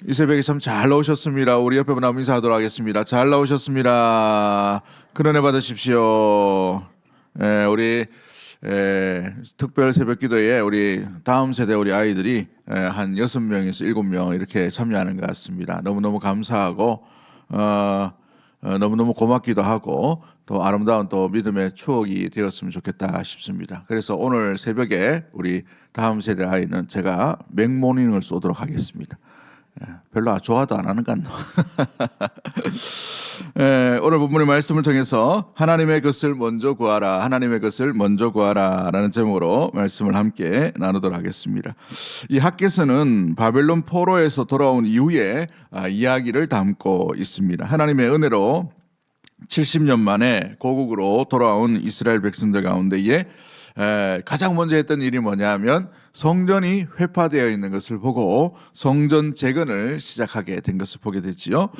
이 새벽에 참 잘 나오셨습니다. 우리 옆에 분 한번 인사하도록 하겠습니다. 잘 나오셨습니다. 큰 은혜 받으십시오. 우리 특별 새벽 기도에 우리 다음 세대 우리 아이들이 한 6명에서 7명 이렇게 참여하는 것 같습니다. 너무너무 감사하고 너무너무 고맙기도 하고 또 아름다운 또 믿음의 추억이 되었으면 좋겠다 싶습니다. 그래서 오늘 새벽에 우리 다음 세대 아이는 제가 맥모닝을 쏘도록 하겠습니다. 별로 좋아도 안 하는 것 같나. 오늘 본문의 말씀을 통해서 하나님의 것을 먼저 구하라, 하나님의 것을 먼저 구하라 라는 제목으로 말씀을 함께 나누도록 하겠습니다. 이 핫게스는 바벨론 포로에서 돌아온 이후에 이야기를 담고 있습니다. 하나님의 은혜로 70년 만에 고국으로 돌아온 이스라엘 백성들 가운데에 가장 먼저 했던 일이 뭐냐면 성전이 회파되어 있는 것을 보고 성전 재건을 시작하게 된 것을 보게 됐지요.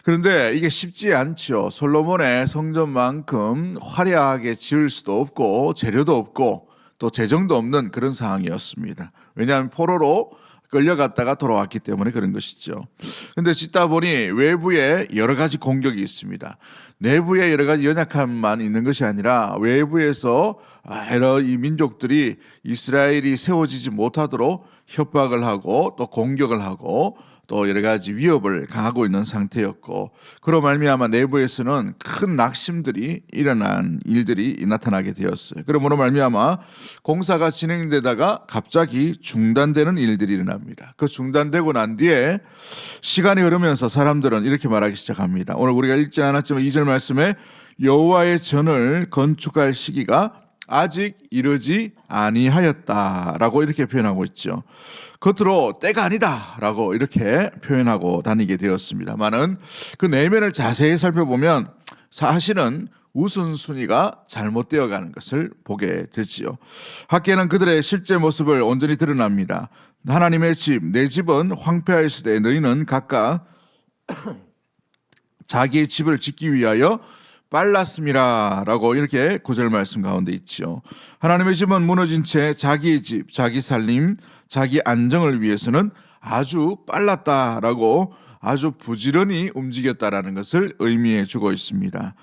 그런데 이게 쉽지 않죠. 솔로몬의 성전만큼 화려하게 지을 수도 없고 재료도 없고 또 재정도 없는 그런 상황이었습니다. 왜냐하면 포로로 끌려갔다가 돌아왔기 때문에 그런 것이죠. 그런데 짓다 보니 외부에 여러 가지 공격이 있습니다. 내부에 여러 가지 연약함만 있는 것이 아니라 외부에서 여러 이 민족들이 이스라엘이 세워지지 못하도록 협박을 하고 또 공격을 하고 또 여러 가지 위협을 가하고 있는 상태였고, 그로 말미암아 내부에서는 큰 낙심들이 일어난 일들이 나타나게 되었어요. 그러므로 말미암아 공사가 진행되다가 갑자기 중단되는 일들이 일어납니다. 그 중단되고 난 뒤에 시간이 흐르면서 사람들은 이렇게 말하기 시작합니다. 오늘 우리가 읽지 않았지만 2절 말씀에 여호와의 전을 건축할 시기가 아직 이르지 아니하였다라고 이렇게 표현하고 있죠. 겉으로 때가 아니다라고 이렇게 표현하고 다니게 되었습니다만은 그 내면을 자세히 살펴보면 사실은 우선순위가 잘못되어 가는 것을 보게 되지요. 학계는 그들의 실제 모습을 온전히 드러납니다. 하나님의 집, 내 집은 황폐하였을 때 너희는 각각 자기의 집을 짓기 위하여 빨랐음이라 라고 이렇게 9절 말씀 가운데 있죠. 하나님의 집은 무너진 채 자기의 집, 자기 살림, 자기 안정을 위해서는 아주 빨랐다라고 아주 부지런히 움직였다라는 것을 의미해 주고 있습니다.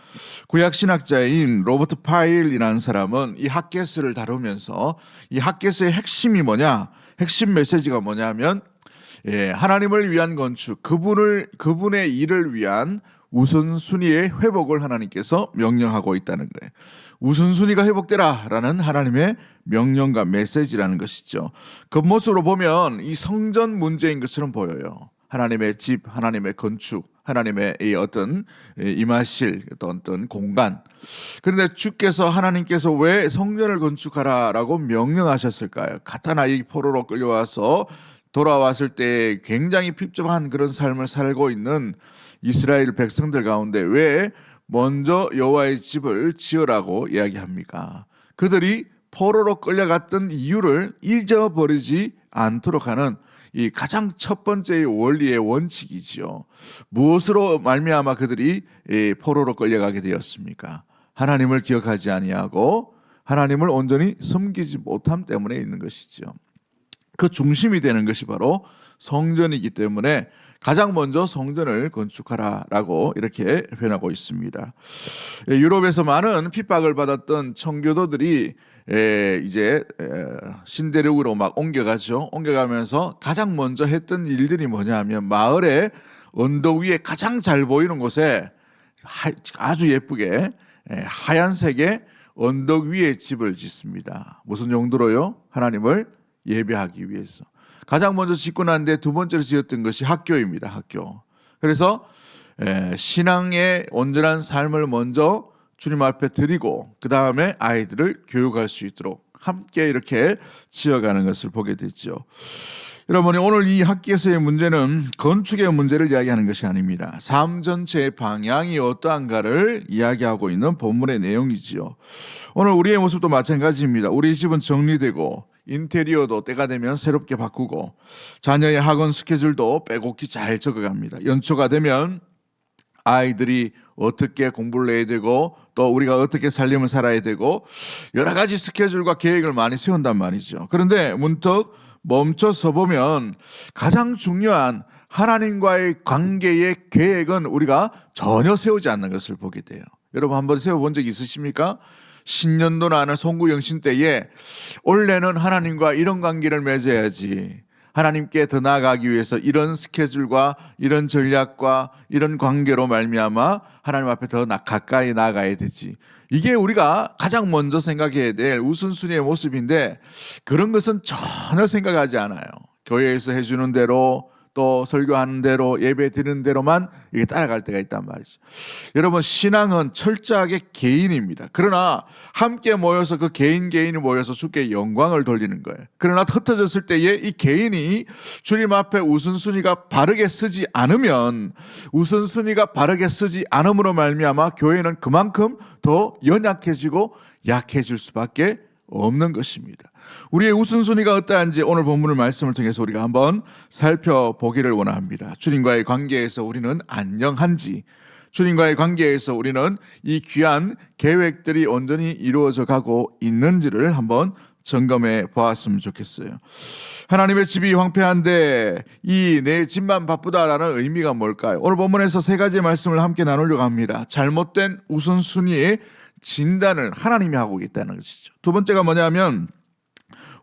구약 신학자인 로버트 파일이라는 사람은 이 핫게스를 다루면서 이 핫게스의 핵심이 뭐냐, 핵심 메시지가 뭐냐면 하나님을 위한 건축, 그분의 일을 위한 우선순위의 회복을 하나님께서 명령하고 있다는 거예요. 우선순위가 회복되라라는 하나님의 명령과 메시지라는 것이죠. 겉모습으로 보면 이 성전 문제인 것처럼 보여요. 하나님의 집, 하나님의 건축, 하나님의 이 어떤 임하실 어떤 공간. 그런데 주께서 하나님께서 왜 성전을 건축하라라고 명령하셨을까요? 가타나이 포로로 끌려와서 돌아왔을 때 굉장히 핍접한 그런 삶을 살고 있는 이스라엘 백성들 가운데 왜 먼저 여호와의 집을 지으라고 이야기합니까? 그들이 포로로 끌려갔던 이유를 잊어버리지 않도록 하는 이 가장 첫 번째의 원리의 원칙이지요. 무엇으로 말미암아 그들이 포로로 끌려가게 되었습니까? 하나님을 기억하지 아니하고 하나님을 온전히 섬기지 못함 때문에 있는 것이죠. 그 중심이 되는 것이 바로 성전이기 때문에 가장 먼저 성전을 건축하라라고 이렇게 표현하고 있습니다. 유럽에서 많은 핍박을 받았던 청교도들이 이제 신대륙으로 막 옮겨가죠. 옮겨가면서 가장 먼저 했던 일들이 뭐냐 하면 마을의 언덕 위에 가장 잘 보이는 곳에 아주 예쁘게 하얀색의 언덕 위에 집을 짓습니다. 무슨 용도로요? 하나님을 예배하기 위해서. 가장 먼저 짓고 난 뒤에 두 번째로 지었던 것이 학교입니다. 학교. 그래서 신앙의 온전한 삶을 먼저 주님 앞에 드리고 그 다음에 아이들을 교육할 수 있도록 함께 이렇게 지어가는 것을 보게 되죠. 여러분이 오늘 이 학교에서의 문제는 건축의 문제를 이야기하는 것이 아닙니다. 삶 전체의 방향이 어떠한가를 이야기하고 있는 본문의 내용이지요. 오늘 우리의 모습도 마찬가지입니다. 우리 집은 정리되고 인테리어도 때가 되면 새롭게 바꾸고 자녀의 학원 스케줄도 빼곡히 잘 적어갑니다. 연초가 되면 아이들이 어떻게 공부를 해야 되고 또 우리가 어떻게 삶을 살아야 되고 여러 가지 스케줄과 계획을 많이 세운단 말이죠. 그런데 문득 멈춰서 보면 가장 중요한 하나님과의 관계의 계획은 우리가 전혀 세우지 않는 것을 보게 돼요. 여러분 한번 세워본 적 있으십니까? 신년도나 하는 송구영신 때에 올해는 하나님과 이런 관계를 맺어야지, 하나님께 더 나아가기 위해서 이런 스케줄과 이런 전략과 이런 관계로 말미암아 하나님 앞에 더 가까이 나아가야 되지, 이게 우리가 가장 먼저 생각해야 될 우선순위의 모습인데 그런 것은 전혀 생각하지 않아요. 교회에서 해주는 대로 또 설교하는 대로 예배 드리는 대로만 이게 따라갈 때가 있단 말이죠. 여러분 신앙은 철저하게 개인입니다. 그러나 함께 모여서 그 개인이 모여서 주께 영광을 돌리는 거예요. 그러나 흩어졌을 때에 이 개인이 주님 앞에 우선순위가 바르게 서지 않으면, 우선순위가 바르게 서지 않음으로 말미암아 교회는 그만큼 더 연약해지고 약해질 수밖에 없는 것입니다. 우리의 우선순위가 어떠한지 오늘 본문의 말씀을 통해서 우리가 한번 살펴보기를 원합니다. 주님과의 관계에서 우리는 안녕한지, 주님과의 관계에서 우리는 이 귀한 계획들이 온전히 이루어져 가고 있는지를 한번 점검해 보았으면 좋겠어요. 하나님의 집이 황폐한데 이 내 집만 바쁘다라는 의미가 뭘까요? 오늘 본문에서 세 가지 말씀을 함께 나누려고 합니다. 잘못된 우선순위의 진단을 하나님이 하고 있다는 것이죠. 두 번째가 뭐냐면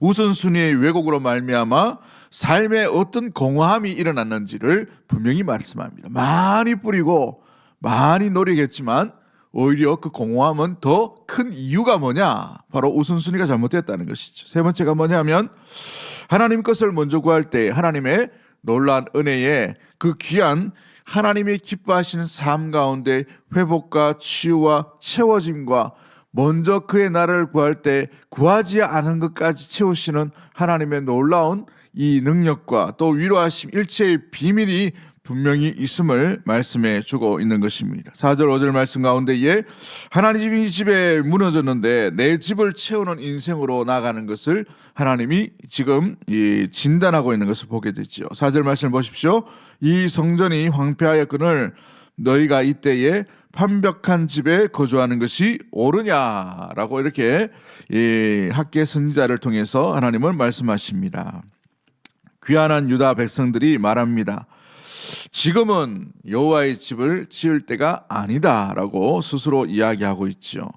우선순위의 왜곡으로 말미암아 삶에 어떤 공허함이 일어났는지를 분명히 말씀합니다. 많이 뿌리고 많이 노력했지만 오히려 그 공허함은 더 큰 이유가 뭐냐? 바로 우선순위가 잘못됐다는 것이죠. 세 번째가 뭐냐면 하나님 것을 먼저 구할 때 하나님의 놀라운 은혜에 그 귀한 하나님이 기뻐하시는 삶 가운데 회복과 치유와 채워짐과 먼저 그의 나라를 구할 때 구하지 않은 것까지 채우시는 하나님의 놀라운 이 능력과 또 위로하심 일체의 비밀이 분명히 있음을 말씀해 주고 있는 것입니다. 4절 5절 말씀 가운데에 하나님이 집에 무너졌는데 내 집을 채우는 인생으로 나가는 것을 하나님이 지금 진단하고 있는 것을 보게 되죠. 4절 말씀을 보십시오. 이 성전이 황폐하였거늘 너희가 이때에 판벽한 집에 거주하는 것이 옳으냐라고 이렇게 학계 선지자를 통해서 하나님은 말씀하십니다. 귀환한 유다 백성들이 말합니다. 지금은 여호와의 집을 지을 때가 아니다라고 스스로 이야기하고 있죠.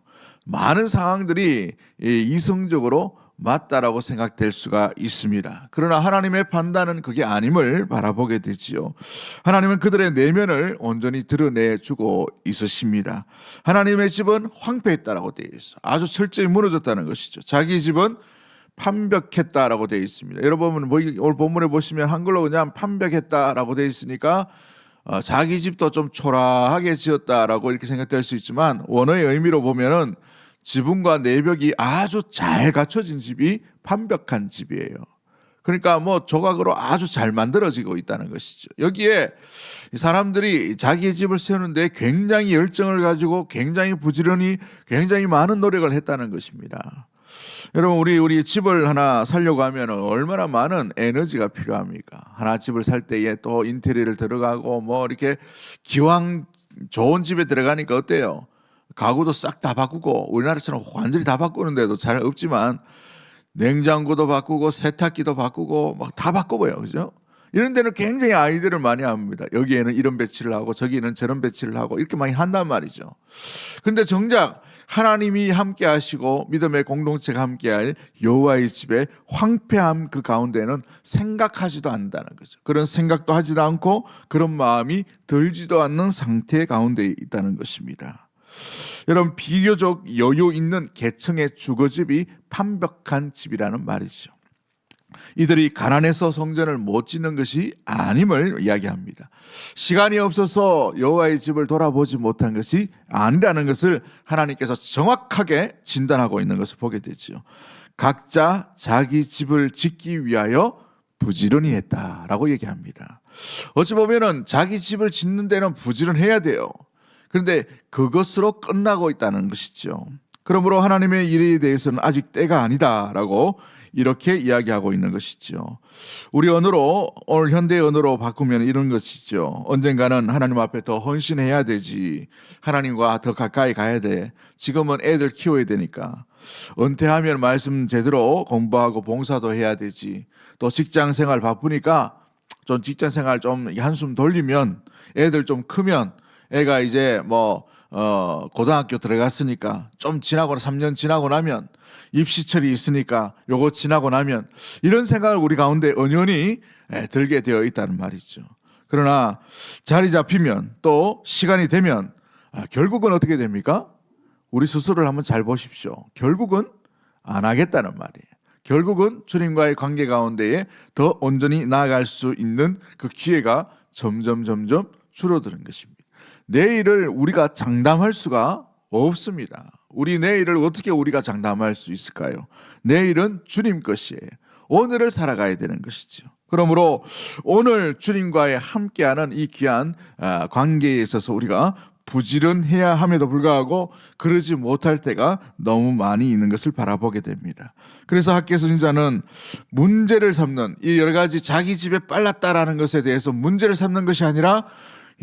많은 상황들이 이성적으로 맞다라고 생각될 수가 있습니다. 그러나 하나님의 판단은 그게 아님을 바라보게 되지요. 하나님은 그들의 내면을 온전히 드러내주고 있으십니다. 하나님의 집은 황폐했다라고 되어 있어. 아주 철저히 무너졌다는 것이죠. 자기 집은 판벽했다라고 되어 있습니다. 여러분 오늘 본문에 보시면 한글로 그냥 판벽했다라고 되어 있으니까 자기 집도 좀 초라하게 지었다라고 이렇게 생각될 수 있지만 원어의 의미로 보면은 지붕과 내벽이 아주 잘 갖춰진 집이 판벽한 집이에요. 그러니까 뭐 조각으로 아주 잘 만들어지고 있다는 것이죠. 여기에 사람들이 자기의 집을 세우는데 굉장히 열정을 가지고 굉장히 부지런히 굉장히 많은 노력을 했다는 것입니다. 여러분 우리 집을 하나 살려고 하면 얼마나 많은 에너지가 필요합니까? 하나 집을 살 때에 또 인테리어를 들어가고 뭐 이렇게 기왕 좋은 집에 들어가니까 어때요? 가구도 싹 다 바꾸고 우리나라처럼 완전히 다 바꾸는데도 잘 없지만 냉장고도 바꾸고 세탁기도 바꾸고 막 다 바꿔봐요. 그죠? 이런 데는 굉장히 아이디어를 많이 합니다. 여기에는 이런 배치를 하고 저기는 저런 배치를 하고 이렇게 많이 한단 말이죠. 근데 정작 하나님이 함께 하시고 믿음의 공동체가 함께할 여호와의 집에 황폐함 그 가운데는 생각하지도 않는다는 거죠. 그런 생각도 하지도 않고 그런 마음이 들지도 않는 상태 가운데 있다는 것입니다. 여러분 비교적 여유 있는 계층의 주거집이 판벽한 집이라는 말이죠. 이들이 가난해서 성전을 못 짓는 것이 아님을 이야기합니다. 시간이 없어서 여호와의 집을 돌아보지 못한 것이 아니라는 것을 하나님께서 정확하게 진단하고 있는 것을 보게 되죠. 각자 자기 집을 짓기 위하여 부지런히 했다라고 얘기합니다. 어찌 보면은 자기 집을 짓는 데는 부지런해야 돼요. 그런데 그것으로 끝나고 있다는 것이죠. 그러므로 하나님의 일에 대해서는 아직 때가 아니다라고 이렇게 이야기하고 있는 것이죠. 우리 언어로 오늘 현대 언어로 바꾸면 이런 것이죠. 언젠가는 하나님 앞에 더 헌신해야 되지. 하나님과 더 가까이 가야 돼. 지금은 애들 키워야 되니까. 은퇴하면 말씀 제대로 공부하고 봉사도 해야 되지. 또 직장 생활 바쁘니까 좀 직장 생활 좀 한숨 돌리면 애들 좀 크면 애가 이제 고등학교 들어갔으니까 좀 지나고 3년 지나고 나면 입시철이 있으니까 요거 지나고 나면 이런 생각을 우리 가운데 은연히 들게 되어 있다는 말이죠. 그러나 자리 잡히면 또 시간이 되면 결국은 어떻게 됩니까? 우리 스스로를 한번 잘 보십시오. 결국은 안 하겠다는 말이에요. 결국은 주님과의 관계 가운데에 더 온전히 나아갈 수 있는 그 기회가 점점 줄어드는 것입니다. 내일을 우리가 장담할 수가 없습니다. 우리 내일을 어떻게 우리가 장담할 수 있을까요? 내일은 주님 것이에요. 오늘을 살아가야 되는 것이죠. 그러므로 오늘 주님과의 함께하는 이 귀한 관계에 있어서 우리가 부지런해야 함에도 불구하고 그러지 못할 때가 너무 많이 있는 것을 바라보게 됩니다. 그래서 학개 선지자는 문제를 삼는 이 여러 가지 자기 집에 빨랐다라는 것에 대해서 문제를 삼는 것이 아니라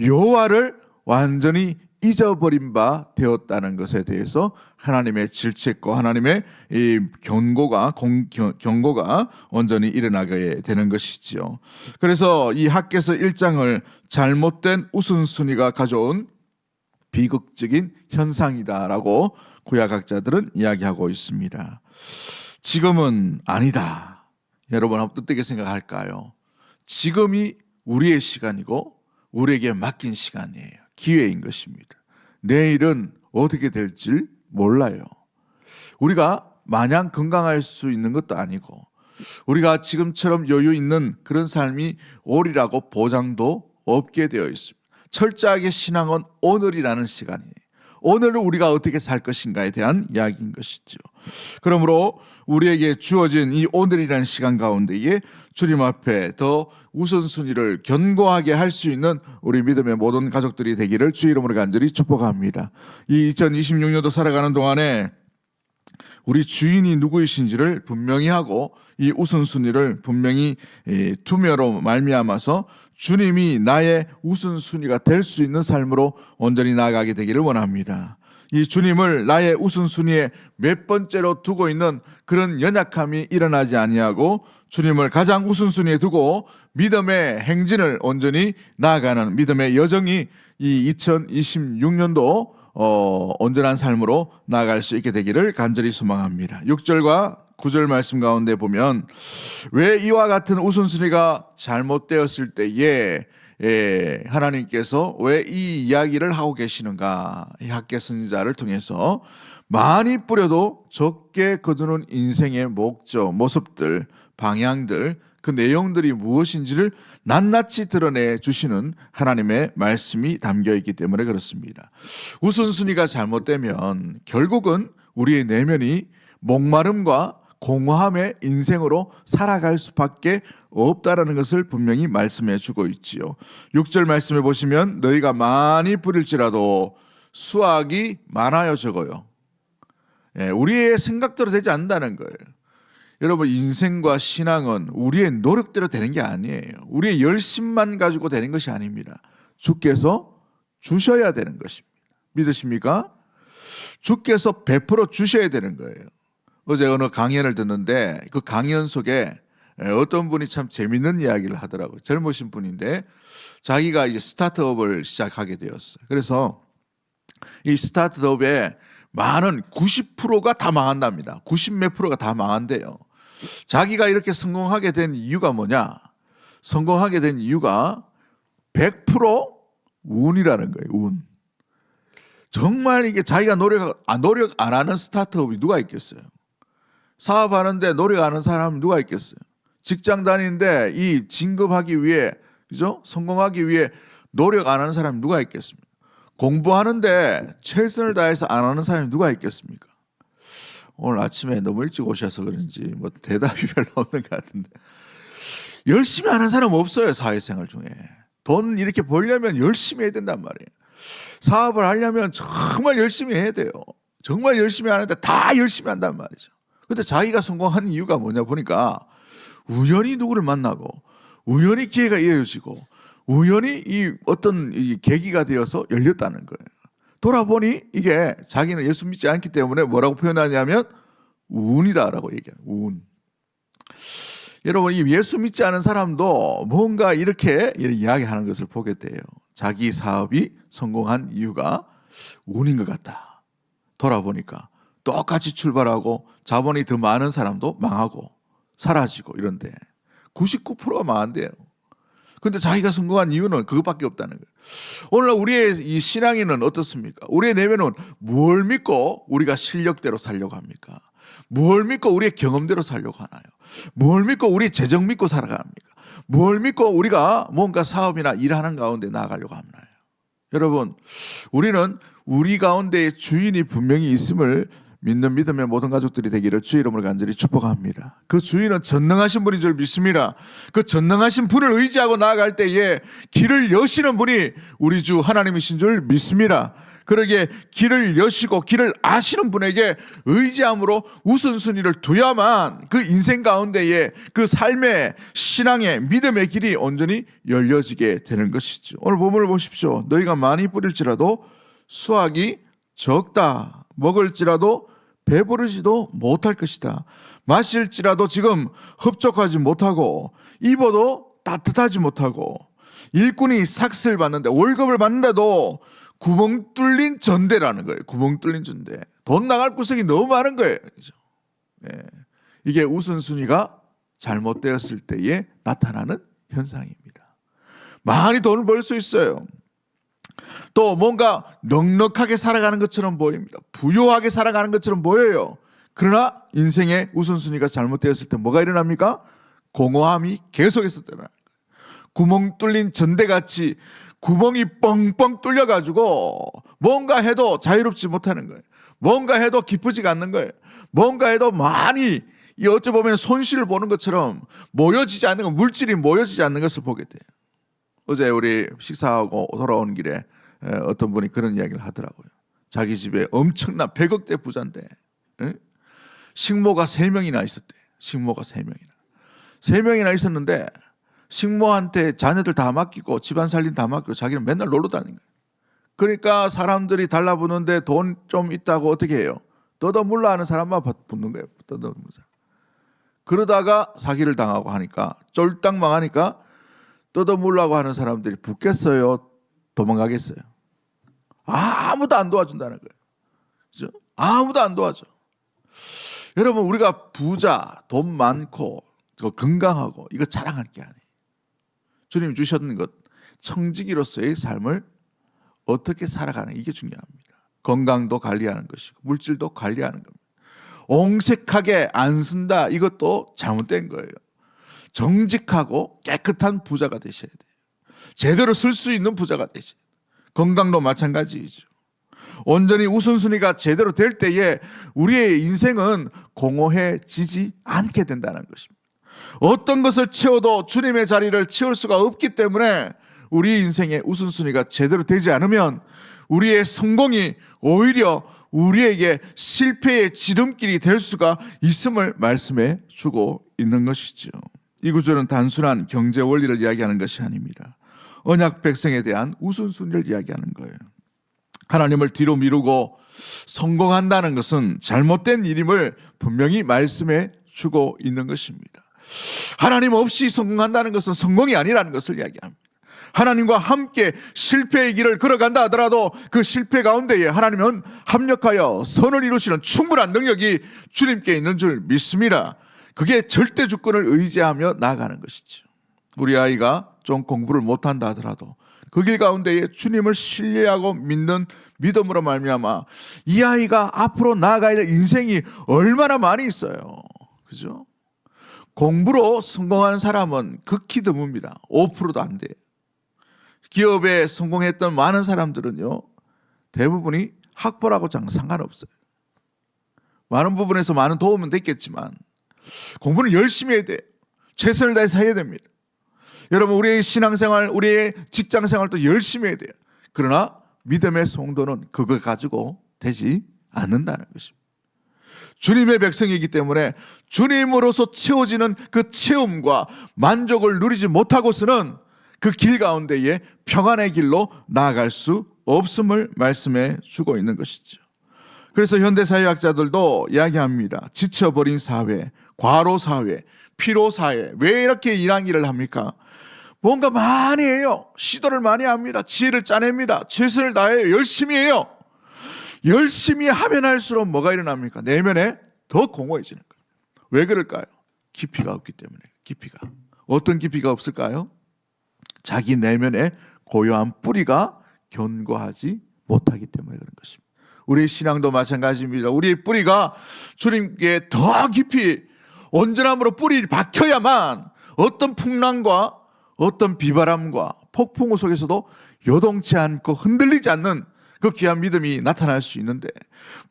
여호와를 완전히 잊어버린 바 되었다는 것에 대해서 하나님의 질책과 하나님의 이 경고가 온전히 일어나게 되는 것이지요. 그래서 이 학개서 1장을 잘못된 우선순위가 가져온 비극적인 현상이다라고 구약학자들은 이야기하고 있습니다. 지금은 아니다. 여러분 어떻게 생각할까요? 지금이 우리의 시간이고 우리에게 맡긴 시간이에요. 기회인 것입니다. 내일은 어떻게 될지 몰라요. 우리가 마냥 건강할 수 있는 것도 아니고 우리가 지금처럼 여유 있는 그런 삶이 오리라고 보장도 없게 되어 있습니다. 철저하게 신앙은 오늘이라는 시간이에요. 오늘을 우리가 어떻게 살 것인가에 대한 이야기인 것이죠. 그러므로 우리에게 주어진 이 오늘이라는 시간 가운데에 주님 앞에 더 우선순위를 견고하게 할 수 있는 우리 믿음의 모든 가족들이 되기를 주의 이름으로 간절히 축복합니다. 이 2026년도 살아가는 동안에 우리 주인이 누구이신지를 분명히 하고 이 우선순위를 분명히 두며로 말미암아서 주님이 나의 우선순위가 될 수 있는 삶으로 온전히 나아가게 되기를 원합니다. 이 주님을 나의 우선순위에 몇 번째로 두고 있는 그런 연약함이 일어나지 아니하고 주님을 가장 우선순위에 두고 믿음의 행진을 온전히 나아가는 믿음의 여정이 이 2026년도 온전한 삶으로 나아갈 수 있게 되기를 간절히 소망합니다. 6절과 9절 말씀 가운데 보면 왜 이와 같은 우선순위가 잘못되었을 때에 하나님께서 왜 이 이야기를 하고 계시는가? 이 학개 선지자를 통해서 많이 뿌려도 적게 거두는 인생의 목적, 모습들, 방향들, 그 내용들이 무엇인지를 낱낱이 드러내 주시는 하나님의 말씀이 담겨 있기 때문에 그렇습니다. 우선순위가 잘못되면 결국은 우리의 내면이 목마름과 공허함의 인생으로 살아갈 수밖에 없다라는 것을 분명히 말씀해 주고 있지요. 6절 말씀해 보시면 너희가 많이 뿌릴지라도 수확이 많아요 적어요. 우리의 생각대로 되지 않는다는 거예요. 여러분 인생과 신앙은 우리의 노력대로 되는 게 아니에요. 우리의 열심만 가지고 되는 것이 아닙니다. 주께서 주셔야 되는 것입니다. 믿으십니까? 주께서 베풀어 주셔야 되는 거예요. 어제 어느 강연을 듣는데 그 강연 속에 어떤 분이 참 재밌는 이야기를 하더라고요. 젊으신 분인데 자기가 이제 스타트업을 시작하게 되었어요. 그래서 이 스타트업의 많은 90%가 다 망한답니다. 90몇 프로가 다 망한대요. 자기가 이렇게 성공하게 된 이유가 뭐냐? 성공하게 된 이유가 100% 운이라는 거예요. 운. 정말 이게 자기가 노력 안 하는 스타트업이 누가 있겠어요? 사업하는데 노력 안 하는 사람은 누가 있겠어요? 직장 다니는데 이 진급하기 위해, 그죠? 성공하기 위해 노력 안 하는 사람이 누가 있겠습니까? 공부하는데 최선을 다해서 안 하는 사람이 누가 있겠습니까? 오늘 아침에 너무 일찍 오셔서 그런지 뭐 대답이 별로 없는 것 같은데 열심히 하는 사람 없어요. 사회생활 중에 돈 이렇게 벌려면 열심히 해야 된단 말이에요. 사업을 하려면 정말 열심히 해야 돼요. 정말 열심히 하는데 다 열심히 한단 말이죠. 근데 자기가 성공한 이유가 뭐냐 보니까 우연히 누구를 만나고 우연히 기회가 이어지고 우연히 이 어떤 이 계기가 되어서 열렸다는 거예요. 돌아보니 이게 자기는 예수 믿지 않기 때문에 뭐라고 표현하냐면 운이다라고 얘기해요. 운. 여러분, 이 예수 믿지 않은 사람도 뭔가 이렇게 이야기하는 것을 보게 돼요. 자기 사업이 성공한 이유가 운인 것 같다. 돌아보니까 똑같이 출발하고 자본이 더 많은 사람도 망하고 사라지고 이런데 99%가 망한대요. 근데 자기가 성공한 이유는 그것밖에 없다는 거예요. 오늘날 우리의 이 신앙인은 어떻습니까? 우리의 내면은 뭘 믿고 우리가 실력대로 살려고 합니까? 뭘 믿고 우리의 경험대로 살려고 하나요? 뭘 믿고 우리 재정 믿고 살아갑니까? 뭘 믿고 우리가 뭔가 사업이나 일하는 가운데 나아가려고 하나요? 여러분, 우리는 우리 가운데 주인이 분명히 있음을 믿는 믿음의 모든 가족들이 되기를 주의 이름으로 간절히 축복합니다. 그 주인은 전능하신 분인 줄 믿습니다. 그 전능하신 분을 의지하고 나아갈 때에 길을 여시는 분이 우리 주 하나님이신 줄 믿습니다. 그러기에 길을 여시고 길을 아시는 분에게 의지함으로 우선순위를 둬야만 그 인생 가운데에 그 삶의 신앙의 믿음의 길이 온전히 열려지게 되는 것이죠. 오늘 본문을 보십시오. 너희가 많이 뿌릴지라도 수확이 적다. 먹을지라도 배부르지도 못할 것이다. 마실지라도 지금 흡족하지 못하고 입어도 따뜻하지 못하고 일꾼이 삭슬 받는데 월급을 받는데도 구멍 뚫린 전대라는 거예요. 구멍 뚫린 전대. 돈 나갈 구석이 너무 많은 거예요. 그렇죠? 예. 이게 우선순위가 잘못되었을 때에 나타나는 현상입니다. 많이 돈을 벌 수 있어요. 또 뭔가 넉넉하게 살아가는 것처럼 보입니다. 부유하게 살아가는 것처럼 보여요. 그러나 인생의 우선순위가 잘못되었을 때 뭐가 일어납니까? 공허함이 계속해서 일어나는 거예요. 구멍 뚫린 전대같이 구멍이 뻥뻥 뚫려가지고 뭔가 해도 자유롭지 못하는 거예요. 뭔가 해도 기쁘지가 않는 거예요. 뭔가 해도 많이 어찌 보면 손실을 보는 것처럼 모여지지 않는 것, 물질이 모여지지 않는 것을 보게 돼요. 어제 우리 식사하고 돌아오는 길에 어떤 분이 그런 이야기를 하더라고요. 자기 집에 엄청난 100억대 부자인데 식모가 3명이나 있었대. 식모가 3명이나. 3명이나 있었는데 식모한테 자녀들 다 맡기고 집안 살림 다 맡기고 자기는 맨날 놀러 다니는 거예요. 그러니까 사람들이 달라붙는데 돈 좀 있다고 어떻게 해요? 떠더물라 하는 사람만 붙는 거예요. 떠더물는 사람. 그러다가 사기를 당하고 하니까 쫄딱 망하니까 떠더물라고 하는 사람들이 붙겠어요? 도망가겠어요? 아무도 안 도와준다는 거예요. 그죠? 아무도 안 도와줘. 여러분, 우리가 부자, 돈 많고 건강하고 이거 자랑할 게 아니에요. 주님 주셨는 것, 청지기로서의 삶을 어떻게 살아가는 이게 중요합니다. 건강도 관리하는 것이고 물질도 관리하는 겁니다. 옹색하게 안 쓴다, 이것도 잘못된 거예요. 정직하고 깨끗한 부자가 되셔야 돼요. 제대로 쓸 수 있는 부자가 되셔야 돼요. 건강도 마찬가지이죠. 온전히 우선순위가 제대로 될 때에 우리의 인생은 공허해지지 않게 된다는 것입니다. 어떤 것을 채워도 주님의 자리를 채울 수가 없기 때문에 우리 인생의 우선순위가 제대로 되지 않으면 우리의 성공이 오히려 우리에게 실패의 지름길이 될 수가 있음을 말씀해 주고 있는 것이죠. 이 구절은 단순한 경제 원리를 이야기하는 것이 아닙니다. 언약 백성에 대한 우선순위를 이야기하는 거예요. 하나님을 뒤로 미루고 성공한다는 것은 잘못된 일임을 분명히 말씀해 주고 있는 것입니다. 하나님 없이 성공한다는 것은 성공이 아니라는 것을 이야기합니다. 하나님과 함께 실패의 길을 걸어간다 하더라도 그 실패 가운데에 하나님은 합력하여 선을 이루시는 충분한 능력이 주님께 있는 줄 믿습니다. 그게 절대 주권을 의지하며 나아가는 것이죠. 우리 아이가 좀 공부를 못한다 하더라도 그 길 가운데에 주님을 신뢰하고 믿는 믿음으로 말미암아 이 아이가 앞으로 나아가야 될 인생이 얼마나 많이 있어요. 그죠? 공부로 성공하는 사람은 극히 드뭅니다. 5%도 안 돼요. 기업에 성공했던 많은 사람들은요, 대부분이 학벌하고 상관없어요. 많은 부분에서 많은 도움은 됐겠지만 공부는 열심히 해야 돼요. 최선을 다해서 해야 됩니다. 여러분, 우리의 신앙생활, 우리의 직장생활도 열심히 해야 돼요. 그러나 믿음의 성도는 그거 가지고 되지 않는다는 것입니다. 주님의 백성이기 때문에 주님으로서 채워지는 그 체험과 만족을 누리지 못하고서는 그 길 가운데에 평안의 길로 나아갈 수 없음을 말씀해 주고 있는 것이죠. 그래서 현대사회학자들도 이야기합니다. 지쳐버린 사회, 과로사회, 피로사회. 왜 이렇게 이랑기를 합니까? 뭔가 많이 해요. 시도를 많이 합니다. 지혜를 짜냅니다. 최선을 다해요. 열심히 해요. 열심히 하면 할수록 뭐가 일어납니까? 내면에 더 공허해지는 거예요. 왜 그럴까요? 깊이가 없기 때문에. 깊이가. 어떤 깊이가 없을까요? 자기 내면에 고요한 뿌리가 견고하지 못하기 때문에 그런 것입니다. 우리의 신앙도 마찬가지입니다. 우리의 뿌리가 주님께 더 깊이 온전함으로 뿌리를 박혀야만 어떤 풍랑과 어떤 비바람과 폭풍우 속에서도 요동치 않고 흔들리지 않는 그 귀한 믿음이 나타날 수 있는데,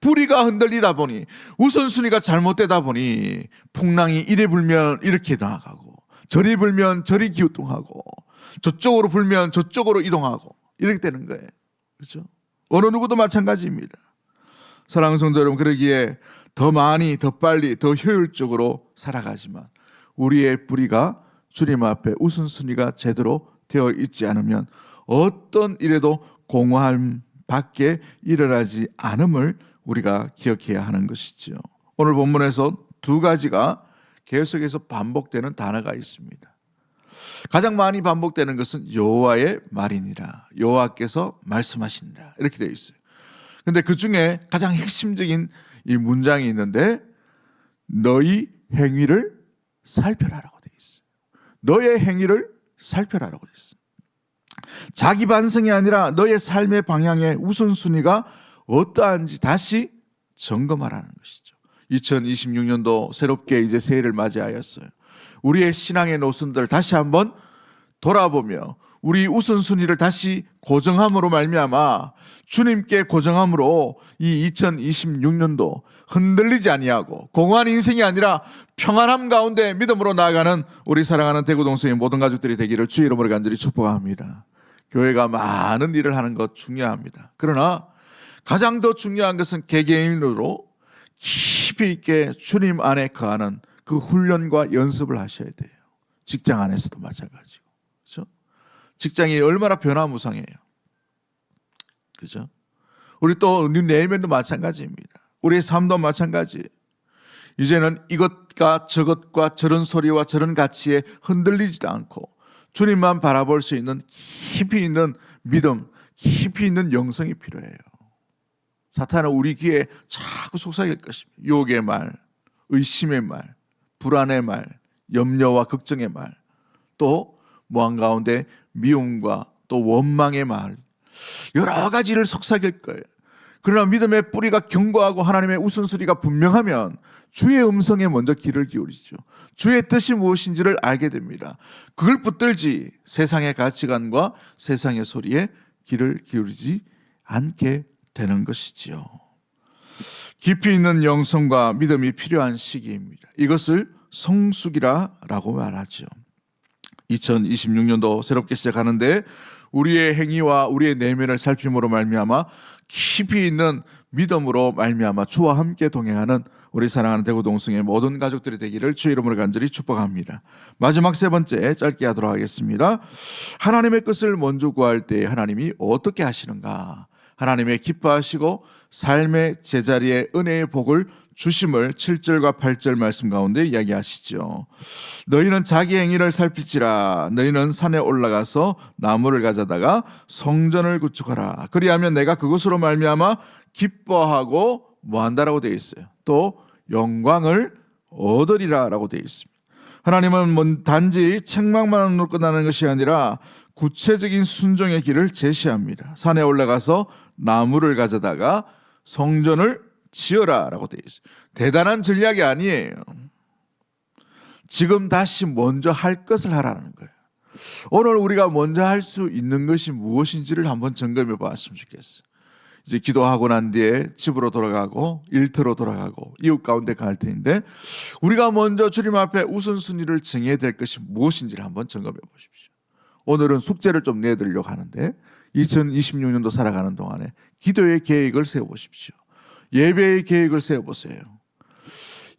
뿌리가 흔들리다 보니, 우선순위가 잘못되다 보니 풍랑이 이래 불면 이렇게 나아가고 저리 불면 저리 기우뚱하고 저쪽으로 불면 저쪽으로 이동하고 이렇게 되는 거예요. 그렇죠? 어느 누구도 마찬가지입니다. 사랑하는 성도 여러분, 그러기에 더 많이, 더 빨리, 더 효율적으로 살아가지만 우리의 뿌리가 주님 앞에 우선순위가 제대로 되어 있지 않으면 어떤 일에도 공허함 밖에 일어나지 않음을 우리가 기억해야 하는 것이죠. 오늘 본문에서 두 가지가 계속해서 반복되는 단어가 있습니다. 가장 많이 반복되는 것은 여호와의 말이니라, 여호와께서 말씀하시니라, 이렇게 되어 있어요. 근데 그 중에 가장 핵심적인 이 문장이 있는데, 너희 행위를 살펴라라고 되어 있어요. 너의 행위를 살펴라라고 되어 있어요. 자기 반성이 아니라 너의 삶의 방향의 우선순위가 어떠한지 다시 점검하라는 것이죠. 2026년도 새롭게 이제 새해를 맞이하였어요. 우리의 신앙의 노선들 다시 한번 돌아보며 우리 우선순위를 다시 고정함으로 말미암아 주님께 고정함으로 이 2026년도 흔들리지 아니하고 공허한 인생이 아니라 평안함 가운데 믿음으로 나아가는 우리 사랑하는 대구동성의 모든 가족들이 되기를 주의 이름으로 간절히 축복합니다. 교회가 많은 일을 하는 것 중요합니다. 그러나 가장 더 중요한 것은 개개인으로 깊이 있게 주님 안에 거하는 그 훈련과 연습을 하셔야 돼요. 직장 안에서도 마찬가지고, 그렇죠? 직장이 얼마나 변화무쌍해요. 그죠? 우리 또 내면도 마찬가지입니다. 우리의 삶도 마찬가지. 이제는 이것과 저것과 저런 소리와 저런 가치에 흔들리지도 않고 주님만 바라볼 수 있는 깊이 있는 믿음, 깊이 있는 영성이 필요해요. 사탄은 우리 귀에 자꾸 속삭일 것입니다. 유혹의 말, 의심의 말, 불안의 말, 염려와 걱정의 말, 또 무한 가운데 미움과 또 원망의 말, 여러 가지를 속삭일 거예요. 그러나 믿음의 뿌리가 견고하고 하나님의 우선순위가 분명하면 주의 음성에 먼저 귀를 기울이죠. 주의 뜻이 무엇인지를 알게 됩니다. 그걸 붙들지 세상의 가치관과 세상의 소리에 귀를 기울이지 않게 되는 것이지요. 깊이 있는 영성과 믿음이 필요한 시기입니다. 이것을 성숙이라고 말하죠. 2026년도 새롭게 시작하는데 우리의 행위와 우리의 내면을 살핌으로 말미암아 깊이 있는 믿음으로 말미암아 주와 함께 동행하는 우리 사랑하는 대구동성의 모든 가족들이 되기를 주의 이름으로 간절히 축복합니다. 마지막 세 번째 짧게 하도록 하겠습니다. 하나님의 뜻을 먼저 구할 때 하나님이 어떻게 하시는가? 하나님의 기뻐하시고 삶의 제자리에 은혜의 복을 주심을 7절과 8절 말씀 가운데 이야기하시죠. 너희는 자기 행위를 살필지라. 너희는 산에 올라가서 나무를 가져다가 성전을 구축하라. 그리하면 내가 그것으로 말미암아 기뻐하고 뭐한다라고 되어 있어요. 또 영광을 얻으리라라고 되어 있습니다. 하나님은 단지 책망만으로 끝나는 것이 아니라 구체적인 순종의 길을 제시합니다. 산에 올라가서 나무를 가져다가 성전을 지어라라고 되어 있어요. 대단한 전략이 아니에요. 지금 다시 먼저 할 것을 하라는 거예요. 오늘 우리가 먼저 할 수 있는 것이 무엇인지를 한번 점검해 봤으면 좋겠어요. 이제 기도하고 난 뒤에 집으로 돌아가고 일터로 돌아가고 이웃 가운데 갈 텐데 우리가 먼저 주님 앞에 우선순위를 정해야 될 것이 무엇인지를 한번 점검해 보십시오. 오늘은 숙제를 좀 내드리려고 하는데 2026년도 살아가는 동안에 기도의 계획을 세워보십시오. 예배의 계획을 세워보세요.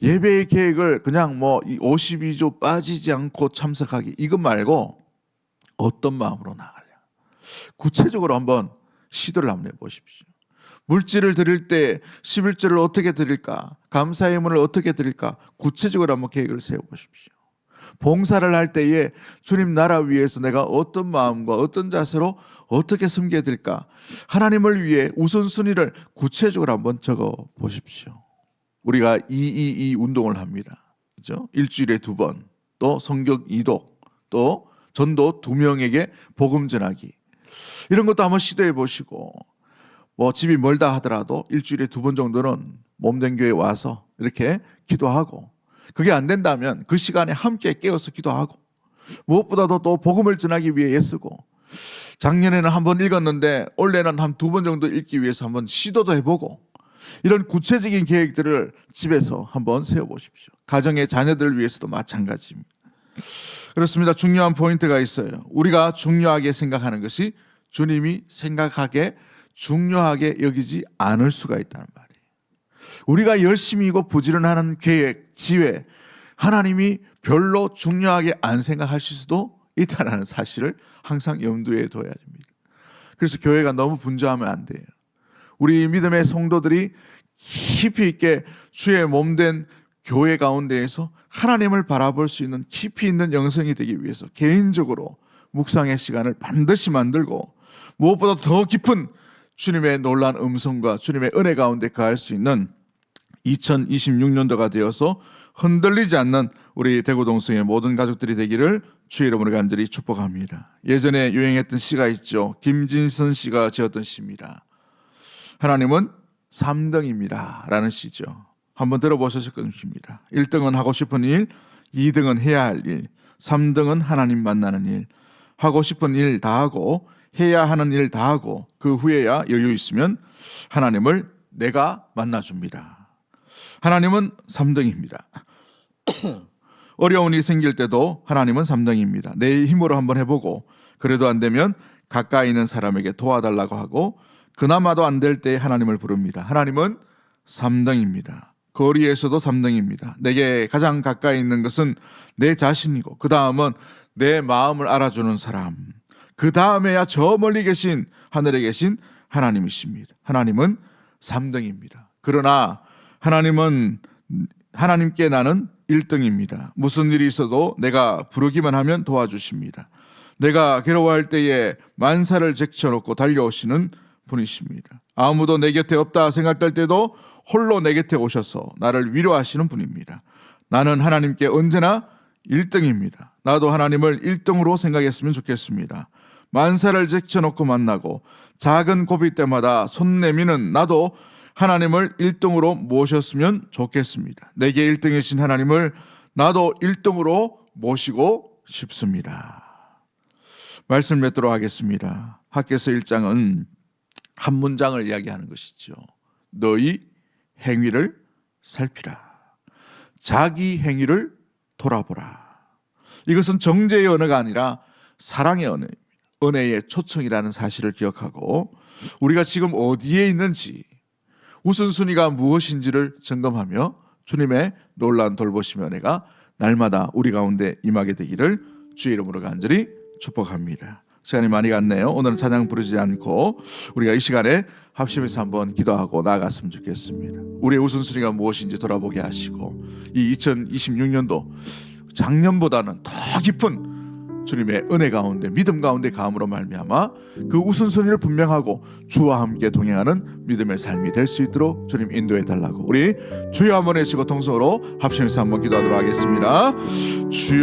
예배의 계획을 그냥 52조 빠지지 않고 참석하기 이것 말고 어떤 마음으로 나가려 구체적으로 한번 시도를 한번 해보십시오. 물질을 드릴 때 11절을 어떻게 드릴까? 감사의 예물을 어떻게 드릴까? 구체적으로 한번 계획을 세워보십시오. 봉사를 할 때에 주님 나라 위해서 내가 어떤 마음과 어떤 자세로 어떻게 섬겨야 될까? 하나님을 위해 우선순위를 구체적으로 한번 적어 보십시오. 우리가 222 운동을 합니다. 그렇죠? 일주일에 2번, 또 성경 2독, 또 전도 2명에게 복음 전하기. 이런 것도 한번 시도해 보시고, 뭐 집이 멀다 하더라도 일주일에 2번 정도는 몸된 교회에 와서 이렇게 기도하고, 그게 안 된다면 그 시간에 함께 깨어서 기도하고, 무엇보다도 또 복음을 전하기 위해 애쓰고, 작년에는 한 번 읽었는데 올해는 한 2번 정도 읽기 위해서 한번 시도도 해보고, 이런 구체적인 계획들을 집에서 한번 세워보십시오. 가정의 자녀들을 위해서도 마찬가지입니다. 그렇습니다. 중요한 포인트가 있어요. 우리가 중요하게 생각하는 것이 주님이 생각하게 중요하게 여기지 않을 수가 있다는 말이에요. 우리가 열심히고 부지런하는 계획, 지혜, 하나님이 별로 중요하게 안 생각하실 수도 있다는 사실을 항상 염두에 둬야 됩니다. 그래서 교회가 너무 분주하면 안 돼요. 우리 믿음의 성도들이 깊이 있게 주의 몸된 교회 가운데에서 하나님을 바라볼 수 있는 깊이 있는 영성이 되기 위해서 개인적으로 묵상의 시간을 반드시 만들고, 무엇보다 더 깊은 주님의 놀라운 음성과 주님의 은혜 가운데 거할 수 있는 2026년도가 되어서 흔들리지 않는 우리 대구동성의 모든 가족들이 되기를 주의 이름으로 간절히 축복합니다. 예전에 유행했던 시가 있죠. 김진선 씨가 지었던 시입니다. 하나님은 3등입니다 라는 시죠. 한번 들어보셨을 것입니다. 1등은 하고 싶은 일, 2등은 해야 할 일, 3등은 하나님 만나는 일. 하고 싶은 일 다 하고 해야 하는 일 다 하고 그 후에야 여유 있으면 하나님을 내가 만나줍니다. 하나님은 3등입니다. 어려운 일이 생길 때도 하나님은 3등입니다. 내 힘으로 한번 해보고 그래도 안 되면 가까이 있는 사람에게 도와달라고 하고, 그나마도 안 될 때 하나님을 부릅니다. 하나님은 3등입니다. 거리에서도 3등입니다. 내게 가장 가까이 있는 것은 내 자신이고, 그 다음은 내 마음을 알아주는 사람, 그 다음에야 저 멀리 계신 하늘에 계신 하나님이십니다. 하나님은 3등입니다. 그러나 하나님께 나는 1등입니다. 무슨 일이 있어도 내가 부르기만 하면 도와주십니다. 내가 괴로워할 때에 만사를 제쳐놓고 달려오시는 분이십니다. 아무도 내 곁에 없다 생각될 때도 홀로 내 곁에 오셔서 나를 위로하시는 분입니다. 나는 하나님께 언제나 1등입니다. 나도 하나님을 1등으로 생각했으면 좋겠습니다. 만사를 제쳐놓고 만나고 작은 고비 때마다 손 내미는 나도 하나님을 1등으로 모셨으면 좋겠습니다. 내게 1등이신 하나님을 나도 1등으로 모시고 싶습니다. 말씀 맺도록 하겠습니다. 학개서 1장은 한 문장을 이야기하는 것이죠. 너희 행위를 살피라. 자기 행위를 돌아보라. 이것은 정죄의 언어가 아니라 사랑의 언어입니다. 은혜의 초청이라는 사실을 기억하고, 우리가 지금 어디에 있는지, 우선순위가 무엇인지를 점검하며 주님의 놀라운 돌보심의 은혜가 날마다 우리 가운데 임하게 되기를 주의 이름으로 간절히 축복합니다. 시간이 많이 갔네요. 오늘은 찬양 부르지 않고 우리가 이 시간에 합심해서 한번 기도하고 나아갔으면 좋겠습니다. 우리의 우선순위가 무엇인지 돌아보게 하시고, 이 2026년도 작년보다는 더 깊은 주님의 은혜 가운데, 믿음 가운데 가함으로 말미암아 그 우선순위를 분명하고 주와 함께 동행하는 믿음의 삶이 될 수 있도록 주님 인도해 달라고, 우리 주여 한번 외치고 통성으로 합심해서 한번 기도하도록 하겠습니다. 주여